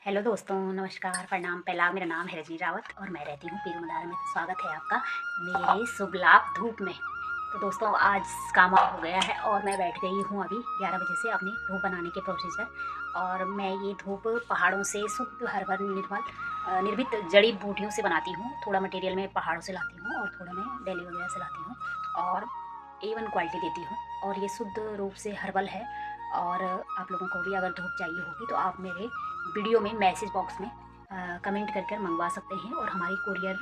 Hello दोस्तों, नमस्कार, प्रणाम, प्रणाम। मेरा नाम है रजनी रावत और मैं रहती हूँ पीरू मदार में। तो स्वागत है आपका मेरे शुभ लाभ धूप में। तो दोस्तों, आज काम हो गया है और मैं बैठ गई हूँ अभी 11 बजे से अपनी धूप बनाने के प्रोसेस पर। और मैं ये धूप पहाड़ों से शुद्ध हर्बल निर्मित जड़ी बूटियों से बनाती हूँ। थोड़ा मटेरियल मैं पहाड़ों से लाती हूँ और थोड़ा मैं दिल्ली वगैरह से लाती हूँ और A1 क्वालिटी देती हूँ। और ये शुद्ध रूप से हर्बल है। और आप लोगों को भी अगर धूप चाहिए होगी तो आप मेरे वीडियो में मैसेज बॉक्स में कमेंट कर मंगवा सकते हैं। और हमारी कुरियर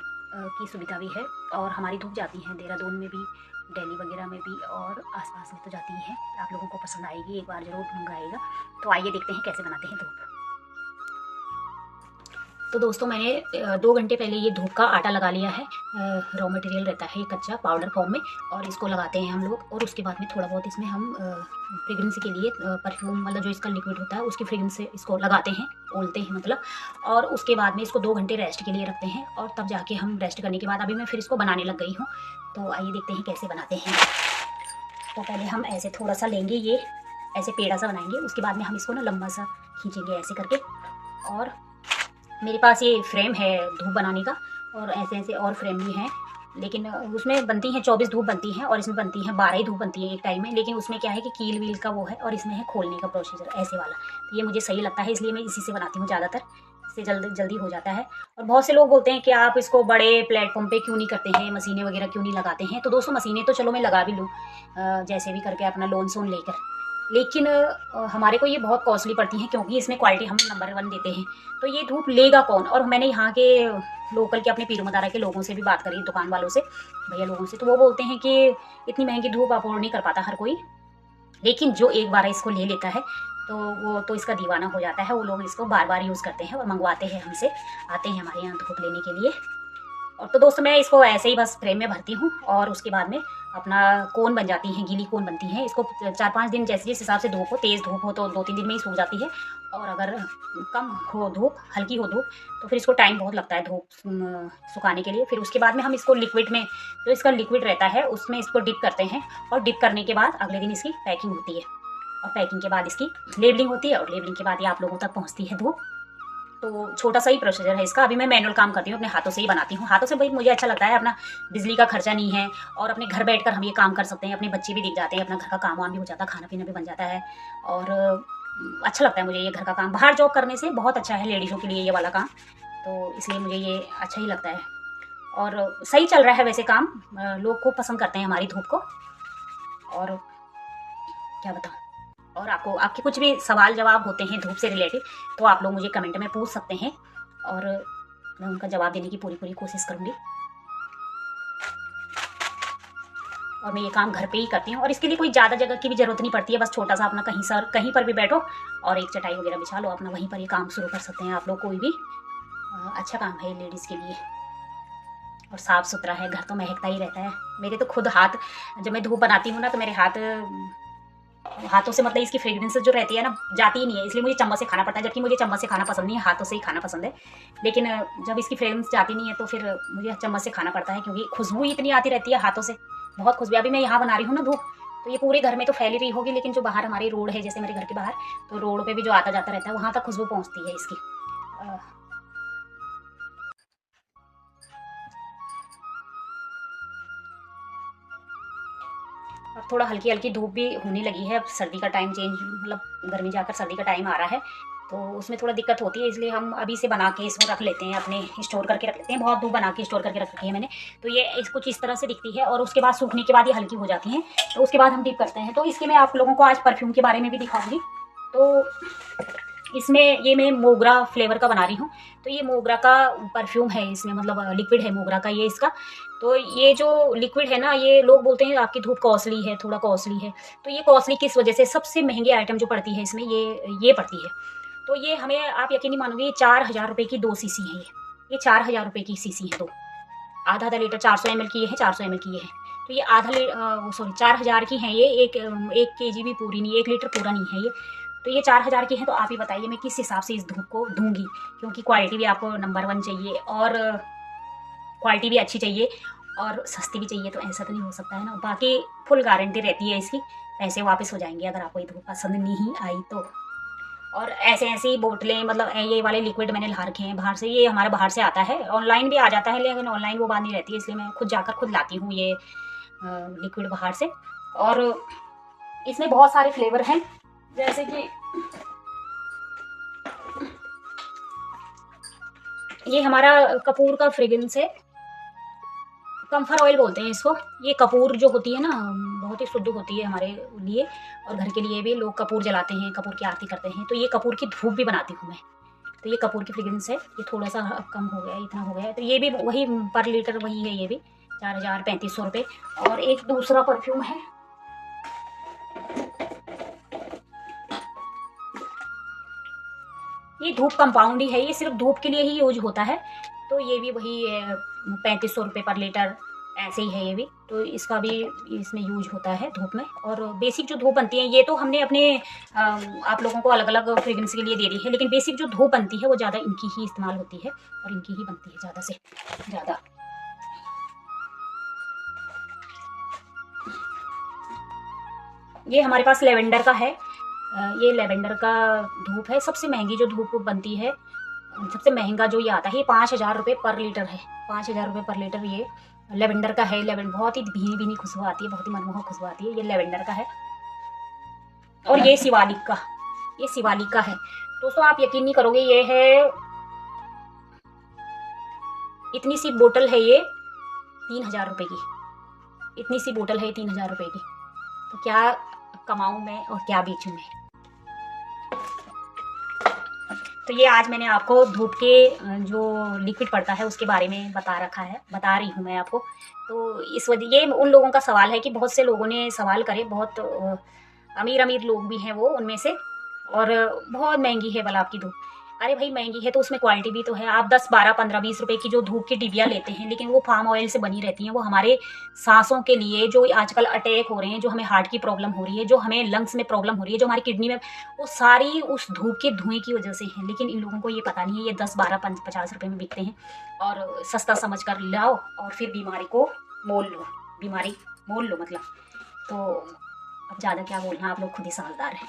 की सुविधा भी है। और हमारी धूप जाती हैं देहरादून में भी, दिल्ली वगैरह में भी और आसपास में तो जाती ही हैं। आप लोगों को पसंद आएगी, एक बार ज़रूर मंगाइएगा। तो आइए देखते हैं कैसे बनाते हैं धूप। तो दोस्तों, मैंने 2 घंटे पहले ये धूप का आटा लगा लिया है। रॉ मटेरियल रहता है ये कच्चा पाउडर फॉर्म में, और इसको लगाते हैं हम लोग। और उसके बाद में थोड़ा बहुत इसमें हम फ्रेग्रेंस के लिए परफ्यूम मतलब जो इसका लिक्विड होता है उसकी फ्रेग्रेंस से इसको लगाते हैं, ओलते हैं मतलब। और उसके बाद में इसको 2 घंटे रेस्ट के लिए रखते हैं। और तब जाके हम रेस्ट करने के बाद अभी मैं फिर इसको बनाने लग गई हूँ। तो आइए देखते हैं कैसे बनाते हैं। तो पहले हम ऐसे थोड़ा सा लेंगे, ये ऐसे पेड़ा सा बनाएंगे। उसके बाद में हम इसको ना लंबा सा खींचेंगे ऐसे करके। और मेरे पास ये फ्रेम है धूप बनाने का, और ऐसे ऐसे और फ्रेम भी हैं। लेकिन उसमें बनती हैं 24 धूप बनती हैं, और इसमें बनती हैं 12 ही धूप बनती है एक टाइम में। लेकिन उसमें क्या है कि कील वील का वो है, और इसमें है खोलने का प्रोसीजर ऐसे वाला। तो ये मुझे सही लगता है, इसलिए मैं इसी से बनाती हूँ ज़्यादातर। इससे जल्दी जल्दी हो जाता है। और बहुत से लोग बोलते हैं कि आप इसको बड़े प्लेटफॉर्म पे क्यों नहीं करते हैं, मशीनें वगैरह क्यों नहीं लगाते हैं। तो दोस्तों, मशीनें तो चलो मैं लगा भी लूँ जैसे भी करके अपना लोन सोन लेकर। लेकिन हमारे को ये बहुत कॉस्टली पड़ती हैं, क्योंकि इसमें क्वालिटी हम नंबर 1 देते हैं। तो ये धूप लेगा कौन। और मैंने यहाँ के लोकल के अपने पीरू मदारा के लोगों से भी बात करी, दुकान वालों से, भैया लोगों से। तो वो बोलते हैं कि इतनी महंगी धूप अफोर्ड नहीं कर पाता हर कोई। लेकिन जो एक बार इसको ले लेता है तो वो तो इसका दीवाना हो जाता है। वो लोग इसको बार बार यूज़ करते हैं और मंगवाते हैं हमसे, आते हैं हमारे यहाँ धूप लेने के लिए। और तो दोस्तों, मैं इसको ऐसे ही बस फ्रेम में भरती हूँ, और उसके बाद में अपना कोन बन जाती हैं, गीली कोन बनती हैं। इसको 4-5 दिन जैसे जिस हिसाब से धूप हो, तेज़ धूप हो तो 2-3 दिन में ही सूख जाती है। और अगर कम हो धूप, हल्की हो धूप, तो फिर इसको टाइम बहुत लगता है धूप सुखाने के लिए। फिर उसके बाद में हम इसको लिक्विड में, जो इसका लिक्विड रहता है उसमें इसको डिप करते हैं। और डिप करने के बाद अगले दिन इसकी पैकिंग होती है। और पैकिंग के बाद इसकी लेबलिंग होती है, और लेबलिंग के बाद ये आप लोगों तक पहुँचती है धूप। तो छोटा सा ही प्रोसीजर है इसका। अभी मैं मैनुअल काम करती हूँ, अपने हाथों से ही बनाती हूँ। हाथों से भाई मुझे अच्छा लगता है, अपना बिजली का खर्चा नहीं है, और अपने घर बैठकर हम ये काम कर सकते हैं। अपने बच्चे भी दिख जाते हैं, अपना घर का काम वाम भी हो जाता है, खाना पीना भी बन जाता है। और अच्छा लगता है मुझे ये घर का काम। बाहर जॉब करने से बहुत अच्छा है लेडीज़ों के लिए ये वाला काम। तो इसलिए मुझे ये अच्छा ही लगता है। और सही चल रहा है वैसे काम, लोग खूब पसंद करते हैं हमारी धूप को। और क्या बताऊँ। और आपको आपके कुछ भी सवाल जवाब होते हैं धूप से रिलेटेड, तो आप लोग मुझे कमेंट में पूछ सकते हैं, और मैं उनका जवाब देने की पूरी कोशिश करूँगी। और मैं ये काम घर पे ही करती हूँ, और इसके लिए कोई ज़्यादा जगह की भी ज़रूरत नहीं पड़ती है। बस छोटा सा अपना कहीं पर भी बैठो और एक चटाई वगैरह बिछा लो, अपना वहीं पर ये काम शुरू कर सकते हैं आप लोग। कोई भी अच्छा काम है लेडीज़ के लिए। और साफ़ सुथरा है, घर तो महकता ही रहता है। मेरे तो खुद हाथ, जब मैं धूप बनाती हूँ ना, तो मेरे हाथों से मतलब इसकी फ्रेग्रेंस जो रहती है ना, जाती ही नहीं है। इसलिए मुझे चम्मच से खाना पड़ता है, जबकि मुझे चम्मच से खाना पसंद नहीं है, हाथों से ही खाना पसंद है। लेकिन जब इसकी फ्रेग्रेंस जाती नहीं है तो फिर मुझे चम्मच से खाना पड़ता है, क्योंकि खुशबू ही इतनी आती रहती है हाथों से, बहुत खुशबू। अभी मैं यहाँ बना रही हूँ ना धूप, तो ये पूरे घर में तो फैली रही होगी, लेकिन जो बाहर हमारी रोड है, जैसे मेरे घर के बाहर, तो रोड पे भी जो आता जाता रहता है, वहाँ तक खुशबू पहुँचती है इसकी। अब थोड़ा हल्की हल्की धूप भी होने लगी है। अब सर्दी का टाइम चेंज, मतलब गर्मी जाकर सर्दी का टाइम आ रहा है, तो उसमें थोड़ा दिक्कत होती है। इसलिए हम अभी से बना के इसको रख लेते हैं, अपने स्टोर करके रख लेते हैं। बहुत धूप बना के स्टोर करके रख रखी है मैंने। तो ये कुछ इस तरह से दिखती है, और उसके बाद सूखने के बाद ये हल्की हो जाती हैं। तो उसके बाद हम डिप करते हैं। तो इसके मैं आप लोगों को आज परफ्यूम के बारे में भी दिखाऊंगी। तो इसमें ये मैं मोगरा फ्लेवर का बना रही हूँ। तो ये मोगरा का परफ्यूम है, इसमें मतलब लिक्विड है मोगरा का ये इसका। तो ये जो लिक्विड है ना, ये लोग बोलते हैं आपकी धूप कॉस्टली है, थोड़ा कॉस्टली है। तो ये कॉस्टली किस वजह से, सबसे महंगी आइटम जो पड़ती है इसमें ये पड़ती है। तो ये हमें, आप यकीन नहीं मानोगे, ये 4,000 रुपये की 2 सीसी है। ये 4,000 रुपये की सीसी है दो। आधा आधा लीटर 400 ml की ये है, 400 ml की ये है। तो ये सॉरी 4,000 की है ये। एक केजी भी पूरी नहीं, 1 लीटर पूरा नहीं है ये। तो ये 4,000 की है। तो आप ही बताइए मैं किस हिसाब से इस धूप को दूंगी, क्योंकि क्वालिटी भी आपको नंबर 1 चाहिए, और क्वालिटी भी अच्छी चाहिए, और सस्ती भी चाहिए। तो ऐसा तो नहीं हो सकता है ना। बाकी फुल गारंटी रहती है इसकी, पैसे वापस हो जाएंगे अगर आपको ये धूप पसंद नहीं आई तो। और ऐसे ऐसी बोतलें, मतलब ये वाले लिक्विड मैंने ला रखे हैं बाहर से। ये हमारे बाहर से आता है, ऑनलाइन भी आ जाता है, लेकिन ऑनलाइन वो बात नहीं रहती है, इसलिए मैं खुद जाकर खुद लाती हूँ ये लिक्विड बाहर से। और इसमें बहुत सारे फ्लेवर हैं, जैसे कि ये हमारा कपूर का फ्रेग्रेंस है, कम्फर ऑयल बोलते हैं इसको। ये कपूर जो होती है ना, बहुत ही शुद्ध होती है हमारे लिए, और घर के लिए भी लोग कपूर जलाते हैं, कपूर की आरती करते हैं। तो ये कपूर की धूप भी बनाती हूँ मैं। तो ये कपूर की फ्रेग्रेंस है। ये थोड़ा सा कम हो गया है, इतना हो गया है। तो ये भी वही पर लीटर वही है, ये भी 4000-3500 रुपये। और एक दूसरा परफ्यूम है, ये धूप कंपाउंड ही है, ये सिर्फ धूप के लिए ही यूज होता है। तो ये भी वही 3500 रुपये पर लीटर ऐसे ही है ये भी। तो इसका भी इसमें यूज होता है धूप में। और बेसिक जो धूप बनती है, ये तो हमने अपने आप लोगों को अलग अलग फ्रेग्रेंस के लिए दे दी है, लेकिन बेसिक जो धूप बनती है वो ज़्यादा इनकी ही इस्तेमाल होती है, और इनकी ही बनती है ज़्यादा से ज़्यादा। ये हमारे पास लेवेंडर का है, ये लेवेंडर का धूप है। सबसे महंगी जो धूप बनती है, सबसे महंगा जो ये आता है, ये 5000 रुपये पर लीटर है। 5000 रुपये पर लीटर ये लेवेंडर का है। लेवेंडर बहुत ही भीनी भीनी खुशबू आती है, बहुत ही मनमोहक खुशबू आती है। ये लेवेंडर का है। और ये शिवालिक का, ये शिवालिक का है। दोस्तों आप यकीन नहीं करोगे, ये है इतनी सी बोतल है ये 3000 रुपये की। इतनी सी बोतल है 3000 रुपये की। तो क्या कमाऊँ मैं और क्या बेचूँ मैं। तो ये आज मैंने आपको धूप के जो लिक्विड पड़ता है उसके बारे में बता रही हूँ मैं आपको। तो इस वजह, ये उन लोगों का सवाल है कि बहुत से लोगों ने सवाल करे, बहुत अमीर लोग भी हैं वो उनमें से, और बहुत महंगी है वाला आपकी धूप। अरे भाई महंगी है तो उसमें क्वालिटी भी तो है। आप 10, 12, 15, 20 रुपए की जो धूप की डिबिया लेते हैं, लेकिन वो फार्म ऑयल से बनी रहती हैं। वो हमारे सांसों के लिए, जो आजकल अटैक हो रहे हैं, जो हमें हार्ट की प्रॉब्लम हो रही है, जो हमें लंग्स में प्रॉब्लम हो रही है, जो हमारी किडनी में, वो सारी उस धूप के धुएं की वजह से है। लेकिन इन लोगों को ये पता नहीं है। ये 10, 12, 50 रुपए में बिकते हैं, और सस्ता समझ कर लाओ और फिर बीमारी को मोल लो, बीमारी मोल लो मतलब। तो अब ज़्यादा क्या बोलना, आप लोग खुद ही समझदार हैं।